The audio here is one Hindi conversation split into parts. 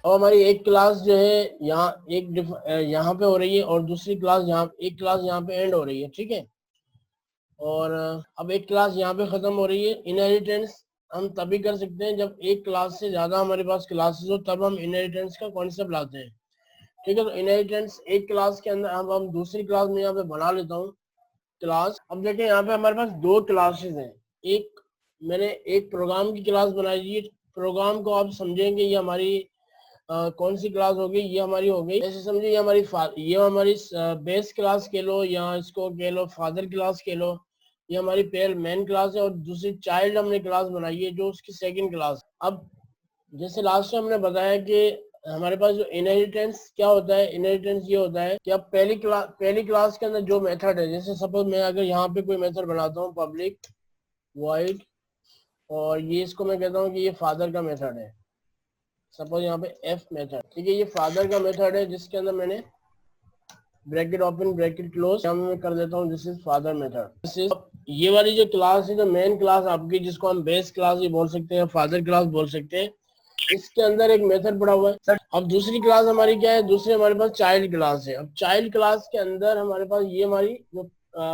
अब हमारी एक क्लास जो है यहाँ पे हो रही है, और दूसरी क्लास एक क्लास यहाँ पे एंड हो रही है, ठीक है। और अब एक क्लास यहाँ पे खत्म हो रही है। इनहेरिटेंस हम तभी कर सकते हैं जब एक क्लास से ज्यादा हमारे पास क्लासेस हो, तब हम इनहेरिटेंस का कॉन्सेप्ट लाते हैं, ठीक है। तो इनहेरिटेंस एक क्लास के अंदर, अब हम दूसरी क्लास में यहाँ पे बना लेता हूँ क्लास। अब देखें यहाँ पे हमारे पास दो क्लासेस हैं। मैंने एक प्रोग्राम की क्लास बनाई है। प्रोग्राम को आप समझेंगे ये हमारी कौन सी क्लास होगी, ये हमारी हो गई, ऐसे समझिए ये हमारी बेस क्लास कह लो, या इसको कह लो फादर क्लास कह लो। ये हमारी पेयर मेन क्लास है, और दूसरी चाइल्ड हमने क्लास बनाई है जो उसकी सेकंड क्लास। अब जैसे लास्ट में हमने बताया कि हमारे पास जो इनहेरिटेंस क्या होता है, इनहेरिटेंस ये होता है कि अब पहली क्लास के अंदर जो मेथड है, जैसे सपोज मैं अगर यहाँ पे कोई मेथड बनाता हूँ पब्लिक वॉइड, और ये इसको मैं कहता हूँ कि ये फादर का मेथड है। सपोज यहाँ पे एफ मेथड, ठीक है, ये फादर का मेथड है जिसके अंदर मैंने ब्रैकेट ओपन ब्रैकेट क्लोज यहाँ मैं कर देता हूँ, this is father method. This is ये वाली जो क्लास है, जो मेन क्लास आपकी, जिसको हम बेस क्लास भी बोल सकते हैं, फादर क्लास बोल सकते हैं, इसके अंदर एक मेथड पड़ा हुआ है। अब दूसरी क्लास हमारी क्या है, दूसरी हमारे पास चाइल्ड क्लास है। अब चाइल्ड क्लास के अंदर हमारे पास ये हमारी जो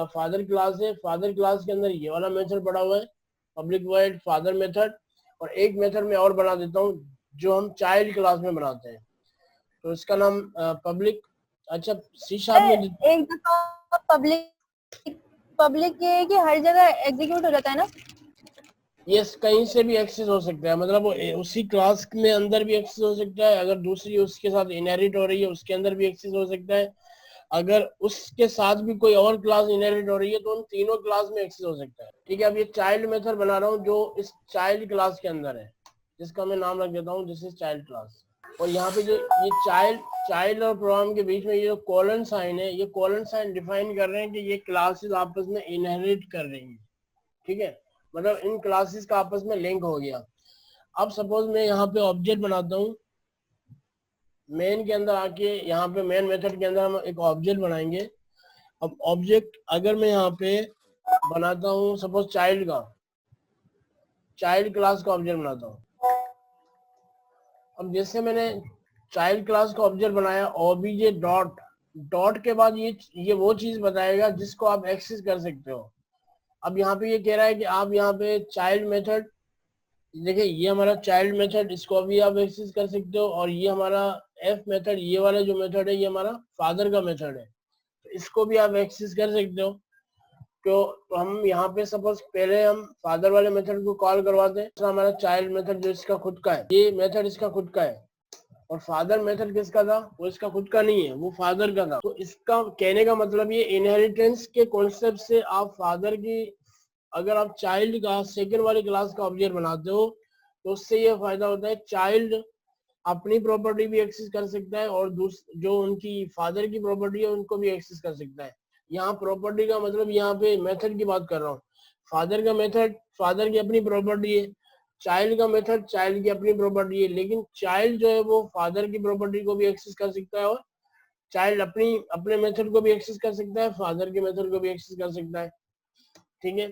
फादर क्लास है, फादर क्लास के अंदर ये वाला मेथड पड़ा हुआ है, पब्लिक वॉइड फादर मेथड। और एक मेथड में और बना देता हूँ जो हम चाइल्ड क्लास में बनाते हैं, तो इसका नाम पब्लिक। अच्छा, सी शार्प में एक दफा पब्लिक पब्लिक ये है कि हर जगह एग्जीक्यूट हो जाता है ना? ये कहीं से भी एक्सेस हो सकता है, मतलब वो उसी क्लास में अंदर भी एक्सेस हो सकता है, अगर दूसरी उसके साथ इनहेरिट हो रही है उसके अंदर भी एक्सेस हो सकता है, अगर उसके साथ भी कोई और क्लास इनहेरिट हो रही है तो उन तीनों क्लास में एक्सेस हो सकता है, ठीक है। अब ये चाइल्ड मेथड बना रहा हूँ जो इस चाइल्ड क्लास के अंदर है, जिसका मैं नाम रख देता हूँ दिस इज चाइल्ड क्लास। और यहाँ पे जो ये चाइल्ड और प्रोग्राम के बीच में ये जो कॉलन साइन है, ये कॉलन साइन डिफाइन कर रहे हैं कि ये क्लासेस आपस में इनहेरिट कर रही है, ठीक है, मतलब इन क्लासेस का आपस में लिंक हो गया। अब सपोज मैं यहाँ पे ऑब्जेक्ट बनाता हूँ, मेन के अंदर आके यहाँ पे मेन मेथड के अंदर हम एक ऑब्जेक्ट बनाएंगे। अब ऑब्जेक्ट अगर मैं यहाँ पे बनाता हूँ सपोज चाइल्ड क्लास का ऑब्जेक्ट बनाता हूँ। अब जैसे मैंने चाइल्ड क्लास का ऑब्जेक्ट बनाया, ओबीजे डॉट, डॉट के बाद ये वो चीज बताएगा जिसको आप एक्सेस कर सकते हो। अब यहाँ पे ये कह रहा है कि आप यहाँ पे चाइल्ड मेथड, देखिए ये हमारा चाइल्ड मेथड, इसको भी आप एक्सेस कर सकते हो, और ये हमारा एफ मेथड, ये वाला जो मेथड है ये हमारा फादर का मेथड है, तो इसको भी आप एक्सेस कर सकते हो। तो हम यहाँ पे सपोज पहले हम फादर वाले मेथड को कॉल करवाते हैं, तो हमारा चाइल्ड मेथड जो इसका खुद का है, ये मेथड इसका खुद का है, और फादर मेथड किसका था, वो इसका खुद का नहीं है, वो फादर का था। तो इसका कहने का मतलब ये इनहेरिटेंस के कॉन्सेप्ट से आप फादर की, अगर आप चाइल्ड का सेकंड वाली क्लास का ऑब्जेक्ट बनाते हो तो उससे ये फायदा होता है, चाइल्ड अपनी प्रॉपर्टी भी एक्सेस कर सकता है, और जो उनकी फादर की प्रॉपर्टी है उनको भी एक्सेस कर सकता है। यहाँ प्रॉपर्टी का मतलब यहाँ पे मेथड की बात कर रहा हूँ। फादर का मेथड फादर की अपनी प्रॉपर्टी है, चाइल्ड का मेथड चाइल्ड की अपनी प्रॉपर्टी है, लेकिन चाइल्ड जो है वो फादर की प्रॉपर्टी को भी एक्सेस कर सकता है, और चाइल्ड अपने मेथड को भी एक्सेस कर सकता है, फादर के मेथड को भी एक्सेस कर सकता है, ठीक है।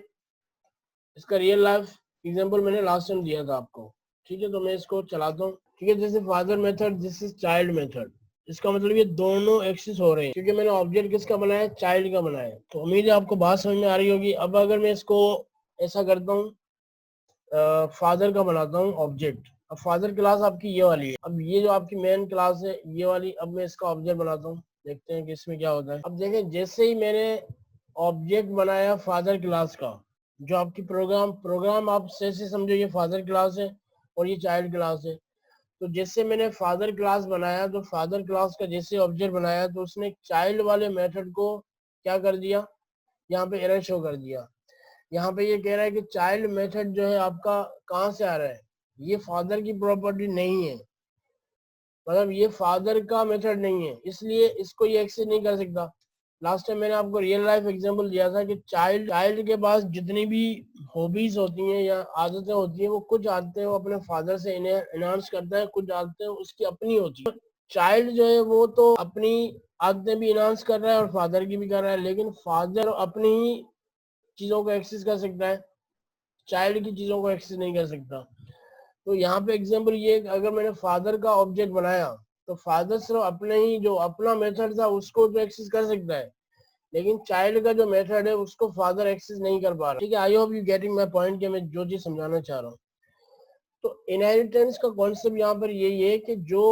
इसका रियल लाइफ एग्जांपल मैंने लास्ट टाइम दिया था आपको, ठीक है। तो मैं इसको चलाता हूँ, ठीक है। जैसे father method this is child method, इसका मतलब ये दोनों एक्सेस हो रहे हैं क्योंकि मैंने ऑब्जेक्ट किसका बनाया है, चाइल्ड का बनाया है। तो उम्मीद है आपको बात समझ में आ रही होगी। अब अगर मैं इसको ऐसा करता हूँ, फादर का बनाता हूँ ऑब्जेक्ट। अब फादर क्लास आपकी ये वाली है, अब ये जो आपकी मेन क्लास है ये वाली, अब मैं इसका ऑब्जेक्ट बनाता हूँ, देखते हैं कि इसमें क्या होता है। अब देखें जैसे ही मैंने ऑब्जेक्ट बनाया फादर क्लास का, जो आपकी प्रोग्राम आप से समझो ये फादर क्लास है और ये चाइल्ड क्लास है। तो जैसे मैंने फादर क्लास बनाया, तो फादर क्लास का जैसे ऑब्जेक्ट बनाया तो उसने चाइल्ड वाले मेथड को क्या कर दिया, यहाँ पे एरर शो कर दिया। यहाँ पे ये कह रहा है कि चाइल्ड मेथड जो है आपका कहाँ से आ रहा है, ये फादर की प्रॉपर्टी नहीं है, मतलब ये फादर का मेथड नहीं है, इसलिए इसको ये एक्सेस नहीं कर सकता। लास्ट टाइम मैंने आपको रियल लाइफ एग्जांपल दिया था कि चाइल्ड के पास जितनी भी हॉबीज होती हैं या आदतें होती हैं, वो कुछ आदतें वो अपने फादर से इनहांस करता है, कुछ आदतें उसकी अपनी होती है। चाइल्ड जो है वो तो अपनी आदतें भी इनहांस कर रहा है और फादर की भी कर रहा है, लेकिन फादर अपनी ही चीजों को एक्सेस कर सकता है, चाइल्ड की चीजों को एक्सेस नहीं कर सकता। तो यहाँ पे एग्जांपल ये, अगर मैंने फादर का ऑब्जेक्ट बनाया तो फादर सिर्फ अपने ही जो अपना मेथड था उसको तो एक्सेस कर सकता है, लेकिन चाइल्ड का जो मेथड है उसको फादर एक्सेस नहीं कर पा रहा। ठीक है, I hope you getting my point कि मैं जो चीज समझाना चाह रहा हूँ। तो इनहेरिटेंस का कॉन्सेप्ट यहाँ पर यही है कि जो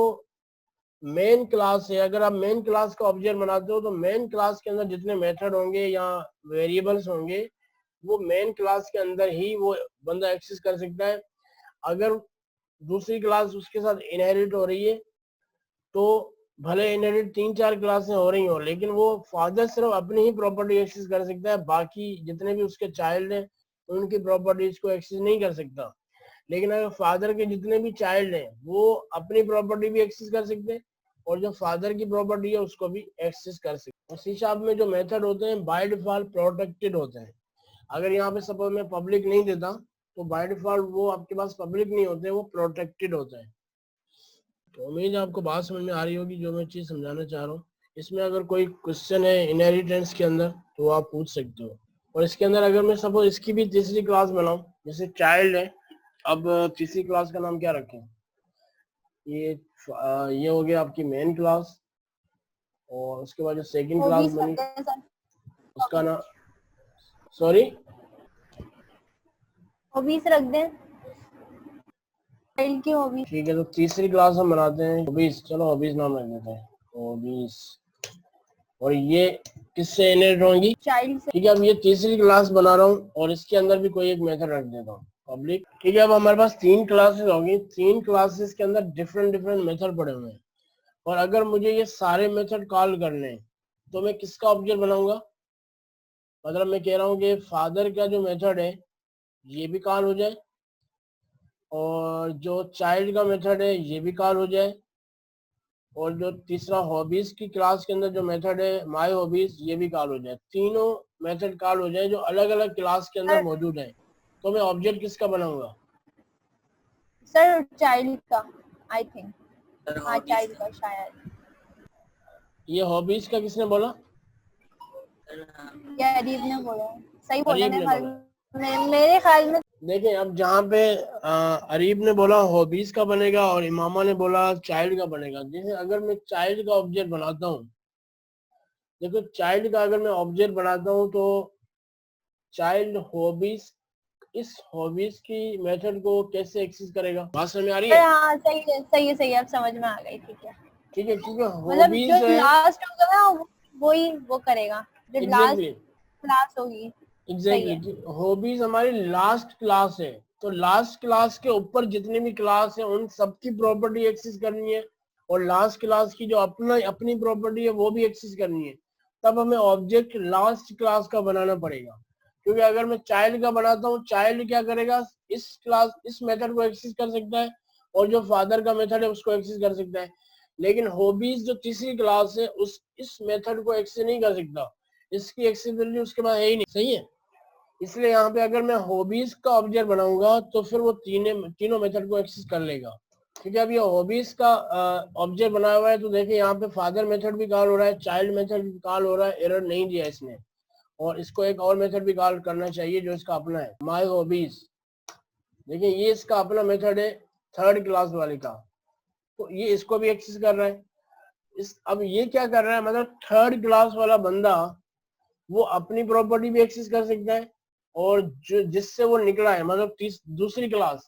मेन क्लास है, अगर आप मेन क्लास का ऑब्जेक्ट बनाते हो तो मेन क्लास के अंदर जितने मेथड होंगे या वेरिएबल्स होंगे वो मेन क्लास के अंदर ही वो बंदा एक्सेस कर सकता है। अगर दूसरी क्लास उसके साथ इनहेरिट हो रही है तो भले इनहेरिट 3-4 क्लासें हो रही हो, लेकिन वो फादर सिर्फ अपनी ही प्रॉपर्टी एक्सेस कर सकता है, बाकी जितने भी उसके चाइल्ड हैं उनकी प्रॉपर्टीज को एक्सेस नहीं कर सकता। लेकिन अगर फादर के जितने भी चाइल्ड हैं वो अपनी प्रॉपर्टी भी एक्सेस कर सकते हैं और जो फादर की प्रॉपर्टी है उसको भी एक्सेस कर सकते हैं। सी शार्प में जो मेथड होते हैं बाय डिफॉल्ट प्रोटेक्टेड होते हैं। अगर यहाँ पे सपोज मैं पब्लिक नहीं देता तो बाय डिफॉल्ट वो आपके पास पब्लिक नहीं होते, वो प्रोटेक्टेड होते हैं। तो उम्मीद है आपको बात समझ में आ रही होगी जो मैं चीज समझाना चाह रहा हूँ। इसमें अगर कोई क्वेश्चन है इनहेरिटेंस के अंदर तो आप पूछ सकते हो। और इसके अंदर अगर मैं सपोज इसकी भी तीसरी क्लास बनाऊं, जैसे चाइल्ड है, अब तीसरी क्लास का नाम क्या रखें? ये हो गया आपकी मेन क्लास, और उसके बाद जो सेकंड क्लास बनी उसका नाम, सॉरी हॉबीज रख दें, चाइल्ड की हॉबीज। ठीक है, तो तीसरी क्लास हम बनाते हैं हॉबीज। चलो हॉबीज नाम रख देते हैं, हॉबीज। और ये किससे इनहेरिट होंगी? चाइल्ड से। ठीक है, अब ये तीसरी क्लास बना रहा हूँ और इसके अंदर भी कोई एक मेथड रख देता हूँ पब्लिक। ठीक है, अब हमारे पास 3 क्लासेस होंगी, 3 क्लासेस के अंदर डिफरेंट डिफरेंट मेथड पड़े हुए हैं, और अगर मुझे ये सारे मेथड कॉल करने हैं तो मैं किसका ऑब्जेक्ट बनाऊंगा? मतलब मैं कह रहा हूँ कि फादर का जो मेथड है ये भी कॉल हो जाए, और जो चाइल्ड का मेथड है ये भी कॉल हो जाए, और जो तीसरा हॉबीज की क्लास के अंदर जो मेथड है माय हॉबीज ये भी कॉल हो जाए। तीनों मेथड कॉल हो जाए जो अलग अलग क्लास के अंदर मौजूद है, तो मैं ऑब्जेक्ट किसका बनाऊंगा? सर चाइल्ड का, आई थिंक। हाँ चाइल्ड का शायद। ये हॉबीज का किसने बोला? या अरीब ने बोला, सही बोला अरीब ने बोला। मेरे ख्याल में। देखिए, अब जहाँ पे अरीब ने बोला हॉबीज का बनेगा और इमामा ने बोला चाइल्ड का बनेगा। जैसे अगर मैं चाइल्ड का ऑब्जेक्ट बनाता हूँ, देखो चाइल्ड का अगर मैं ऑब्जेक्ट बनाता हूँ तो चाइल्ड हॉबीज इस हॉबीज की मेथड को कैसे एक्सेस करेगा? बात समझ में आ रही है? हाँ सही है, सही है, सही है, अब समझ में आ गई। ठीक है, ठीक है, क्योंकि मतलब हॉबीज जो है। लास्ट होगा ना वही वो करेगा, जो लास्ट एग्जैक्टली क्लास होगी। सही है। एग्जैक्टली हॉबीज हमारी लास्ट क्लास है, तो लास्ट क्लास के ऊपर जितनी भी क्लास है उन सबकी प्रॉपर्टी एक्सेस करनी है, और लास्ट क्लास की जो अपनी प्रॉपर्टी है वो भी एक्सेस करनी है। तब हमें ऑब्जेक्ट लास्ट क्लास का बनाना पड़ेगा, क्योंकि अगर मैं चाइल्ड का बनाता हूँ, चाइल्ड क्या करेगा? इस मेथड को एक्सेस कर सकता है, और जो फादर का मेथड है उसको एक्सेस कर सकता है। लेकिन हॉबीज जो तीसरी क्लास है उस इस मेथड को एक्सेस नहीं कर सकता, इसकी एक्सेसिबिलिटी उसके पास है ही नहीं। सही है, इसलिए यहाँ पे अगर मैं हॉबीज का ऑब्जेक्ट बनाऊंगा तो फिर वो तीनों मेथड को एक्सेस कर लेगा। ठीक है, अब ये हॉबीज का ऑब्जेक्ट बनाया हुआ है, तो देखिए यहाँ पे फादर मेथड भी कॉल हो रहा है, चाइल्ड मेथड भी कॉल हो रहा है, एरर नहीं दिया इसने। और इसको एक और मेथड भी कॉल करना चाहिए जो इसका अपना है, माय हॉबीज। देखिए ये इसका अपना मेथड है थर्ड क्लास वाले का, तो ये इसको भी एक्सेस कर रहा है। अब ये क्या कर रहा है, मतलब थर्ड क्लास वाला बंदा वो अपनी प्रॉपर्टी भी एक्सेस कर सकता है, और जो जिससे वो निकला है मतलब दूसरी क्लास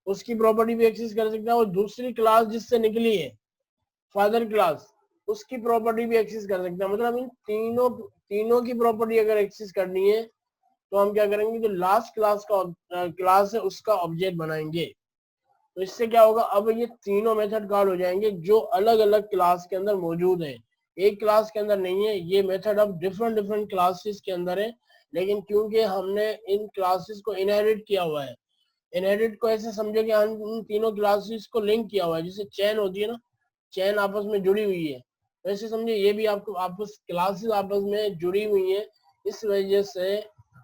उसकी प्रॉपर्टी भी एक्सेस कर सकता है, और दूसरी क्लास जिससे निकली है फादर क्लास उसकी प्रॉपर्टी भी एक्सेस कर सकता है। मतलब इन तीनों की प्रॉपर्टी अगर एक्सेस करनी है तो हम क्या करेंगे, जो लास्ट क्लास है उसका ऑब्जेक्ट बनाएंगे। तो इससे क्या होगा, अब ये तीनों मेथड कॉल हो जाएंगे जो अलग अलग क्लास के अंदर मौजूद है, एक क्लास के अंदर नहीं है। ये मेथड अब डिफरेंट डिफरेंट क्लासेस के अंदर है, लेकिन क्योंकि हमने इन क्लासेस को इनहेरिट किया हुआ है, इनहेरिट को ऐसे समझो कि हम इन तीनों क्लासेस को लिंक किया हुआ है, जैसे चेन होती है ना, चेन आपस में जुड़ी हुई है, वैसे समझे ये भी आपको आपस क्लासेस आपस में जुड़ी हुई है, इस वजह से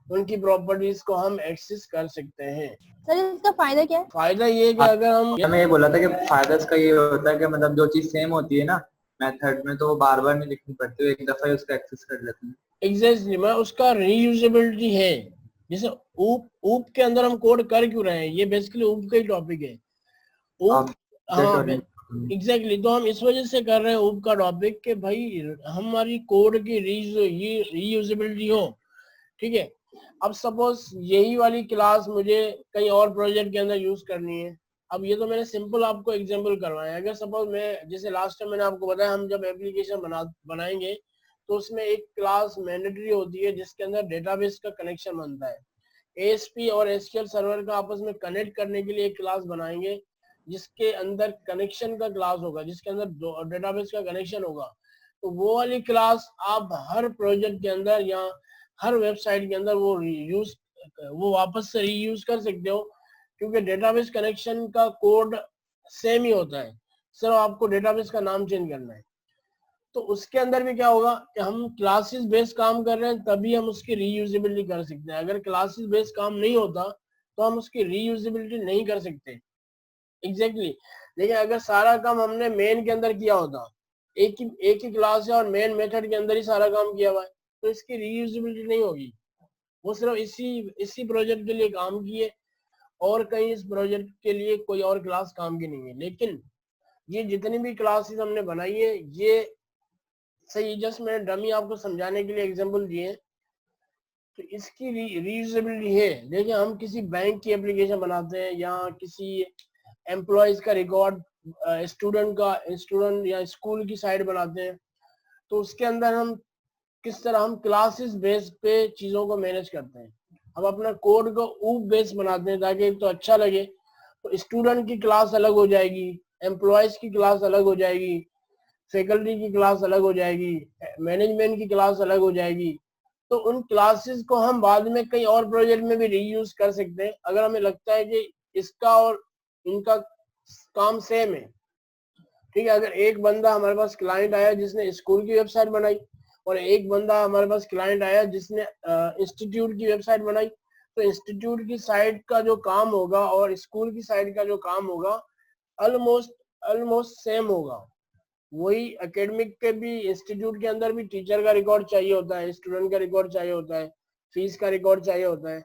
उनकी प्रॉपर्टीज को हम एक्सेस कर सकते हैं। सर इसका फायदा क्या है? फायदा ये है कि अगर हम मैं ये बोला था कि फायदा का ये होता है कि मतलब जो चीज सेम होती है ना मेथड में, तो वो बार बार नहीं लिखनी पड़ती, एक दफा ही उसका एक्सेस कर लेते हैं। एग्जैक्टली मैं उसका रीयूजेबिलिटी है। जैसे ऊप ऊप के अंदर हम कोड कर क्यों रहे हैं, ये बेसिकली ऊप का ही टॉपिक है। ऊप, हाँ एग्जैक्टली, तो हम इस वजह से कर रहे हैं ऊप का टॉपिक कि भाई हमारी कोड की रीयूजेबिलिटी हो, ठीक है। अब सपोज यही वाली क्लास मुझे कहीं और प्रोजेक्ट के अंदर यूज करनी है। अब ये तो मैंने सिंपल आपको एग्जांपल करवाया। अगर सपोज मैं, जैसे लास्ट टाइम मैंने आपको बताया, हम जब एप्लीकेशन बनाएंगे तो उसमें एक क्लास मैंडेटरी होती है जिसके अंदर डेटाबेस का कनेक्शन बनता है। एएसपी और एसक्यूएल सर्वर का आपस में कनेक्ट करने के लिए एक क्लास बनाएंगे जिसके अंदर कनेक्शन का क्लास होगा, जिसके अंदर डेटाबेस का कनेक्शन होगा। तो वो वाली क्लास आप हर प्रोजेक्ट के अंदर या हर वेबसाइट के अंदर वो वापस से रीयूज कर सकते हो, क्योंकि डेटाबेस कनेक्शन का कोड सेम ही होता है, सिर्फ आपको डेटाबेस का नाम चेंज करना है। तो उसके अंदर भी क्या होगा कि हम क्लासेस बेस्ड काम कर रहे हैं, तभी हम उसकी रीयूजेबिलिटी कर सकते हैं। अगर क्लासेस बेस्ड काम नहीं होता तो हम उसकी रीयूजेबिलिटी नहीं कर सकते। एग्जैक्टली लेकिन अगर सारा काम हमने मेन के अंदर किया होता, एक ही क्लास है और मेन मेथड के अंदर ही सारा काम किया हुआ है, तो इसकी रीयूजेबिलिटी नहीं होगी। वो सिर्फ इसी प्रोजेक्ट के लिए काम किए और कहीं इस प्रोजेक्ट के लिए कोई और क्लास काम की नहीं है। लेकिन ये जितनी भी क्लासेस हमने बनाई है ये सही, जस्ट मैंने डमी आपको समझाने के लिए एग्जांपल दिए, तो इसकी रीयूजेबिलिटी है। देखिए हम किसी बैंक की एप्लीकेशन बनाते हैं या किसी एम्प्लॉयज का रिकॉर्ड, स्टूडेंट या स्कूल की साइट बनाते हैं, तो उसके अंदर हम किस तरह हम क्लासेस बेस पे चीजों को मैनेज करते हैं। हम अपना कोड को ऊप बेस बनाते हैं ताकि एक तो अच्छा लगे, तो स्टूडेंट की क्लास अलग हो जाएगी, एम्प्लॉयज की क्लास अलग हो जाएगी, फैकल्टी की क्लास अलग हो जाएगी, मैनेजमेंट की क्लास अलग हो जाएगी। तो उन क्लासेस को हम बाद में कई और प्रोजेक्ट में भी रीयूज कर सकते हैं अगर हमें लगता है कि इसका और इनका काम सेम है। ठीक है, अगर एक बंदा हमारे पास क्लाइंट आया जिसने स्कूल की वेबसाइट बनाई और एक बंदा हमारे पास क्लाइंट आया जिसने इंस्टीट्यूट की वेबसाइट बनाई, तो इंस्टीट्यूट की साइट का जो काम होगा और स्कूल की साइट का जो काम होगा ऑलमोस्ट सेम होगा। वही एकेडमिक के भी इंस्टीट्यूट के अंदर भी टीचर का रिकॉर्ड चाहिए होता है, स्टूडेंट का रिकॉर्ड चाहिए होता है, फीस का रिकॉर्ड चाहिए होता है।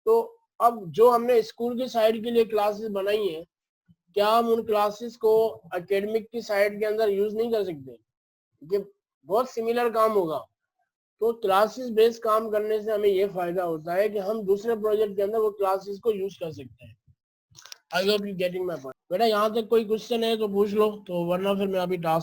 तो अब जो हमने स्कूल की साइड के लिए क्लासेस बनाई है, क्या हम उन क्लासेस को एकेडमिक की साइड के अंदर यूज नहीं कर सकते? ये बहुत सिमिलर काम होगा। तो क्लासेस बेस्ड काम करने से हमें ये फायदा होता है कि हम दूसरे प्रोजेक्ट के अंदर वो क्लासेस को यूज कर सकते हैं। I hope you getting my point. बेटा यहाँ तक कोई क्वेश्चन है तो पूछ लो, तो वरना फिर मैं अभी टास्क